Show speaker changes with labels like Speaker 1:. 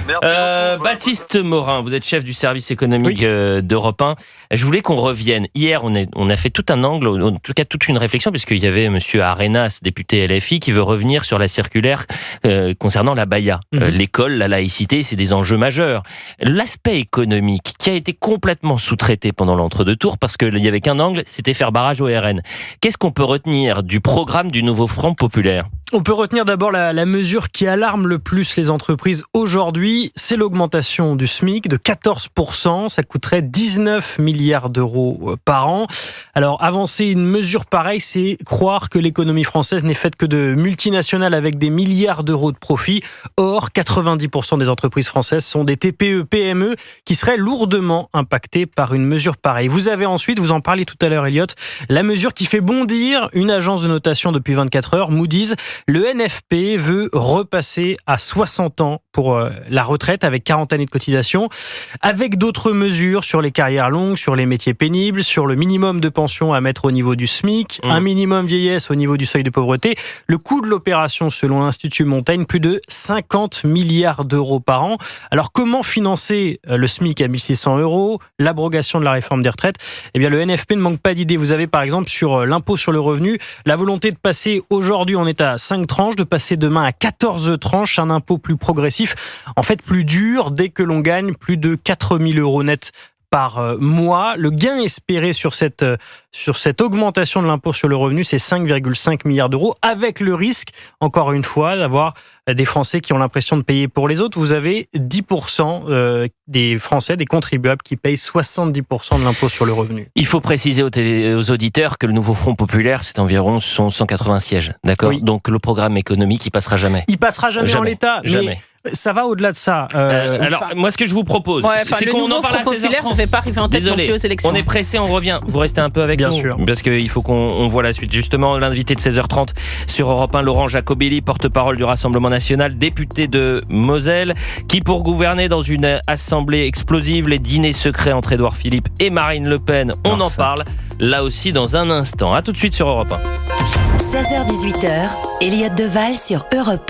Speaker 1: Merci beaucoup.
Speaker 2: Baptiste Morin, vous êtes chef du service économique d'Europe 1. Je voulais qu'on revienne. Hier, on a fait tout un angle, en tout cas toute une réflexion, puisqu'il y avait monsieur Arenas, député LFI, qui veut revenir sur la circulaire concernant la baya. L'école, la laïcité, c'est des enjeux majeurs. L'aspect économique, qui a été complètement sous-traité pendant l'entre-deux tours, parce qu'il n'y avait qu'un angle, c'était faire barrage au RN. Qu'est-ce qu'on peut retenir du programme du nouveau Front populaire ?
Speaker 3: On peut retenir d'abord la mesure qui alarme le plus les entreprises aujourd'hui, c'est l'augmentation du SMIC de 14%. Ça coûterait 19 milliards d'euros par an. Alors, avancer une mesure pareille, c'est croire que l'économie française n'est faite que de multinationales avec des milliards d'euros de profit. Or, 90% des entreprises françaises sont des TPE, PME qui seraient lourdement impactées par une mesure pareille. Vous avez ensuite, vous en parliez tout à l'heure, Elliot, la mesure qui fait bondir une agence de notation depuis 24 heures, Moody's. Le NFP veut repasser à 60 ans pour la retraite avec 40 années de cotisation, avec d'autres mesures sur les carrières longues, sur les métiers pénibles, sur le minimum de pension à mettre au niveau du SMIC, un minimum vieillesse au niveau du seuil de pauvreté. Le coût de l'opération, selon l'Institut Montaigne, plus de 50 milliards d'euros par an. Alors comment financer le SMIC à 1600 euros, l'abrogation de la réforme des retraites ? Eh bien, le NFP ne manque pas d'idées. Vous avez par exemple sur l'impôt sur le revenu, la volonté de passer aujourd'hui, on est à 5 tranches, de passer demain à 14 tranches, un impôt plus progressif, en fait plus dur dès que l'on gagne plus de 4 000 euros net par mois. Le gain espéré sur cette augmentation de l'impôt sur le revenu, c'est 5,5 milliards d'euros, avec le risque, encore une fois, d'avoir des Français qui ont l'impression de payer pour les autres. Vous avez 10% des Français, des contribuables, qui payent 70% de l'impôt sur le revenu.
Speaker 2: Il faut préciser aux auditeurs que le nouveau Front populaire, c'est environ 180 sièges, d'accord ?
Speaker 3: Oui.
Speaker 2: Donc le programme économique, il passera jamais.
Speaker 3: Il passera jamais en l'état,
Speaker 2: jamais.
Speaker 3: Mais ça va au-delà de ça.
Speaker 2: Alors, moi, ce que je vous propose, c'est
Speaker 4: le
Speaker 2: qu'on
Speaker 4: nouveau
Speaker 2: en parle à
Speaker 4: Front populaire
Speaker 2: 16h30.
Speaker 4: ne fait pas arriver en tête non plus aux élections.
Speaker 2: On est pressé, on revient. Vous restez un peu avec
Speaker 3: Bien
Speaker 2: nous.
Speaker 3: sûr.
Speaker 2: Parce qu'il faut qu'on voit la suite. Justement, l'invité de 16h30 sur Europe 1, Laurent Jacobelli, porte-parole du Rassemblement national, député de Moselle, qui pour gouverner dans une assemblée explosive, les dîners secrets entre Édouard Philippe et Marine Le Pen, on en parle là aussi dans un instant. A tout de suite sur Europe 1.
Speaker 5: 16h-18h, Elliot Deval sur Europe 1.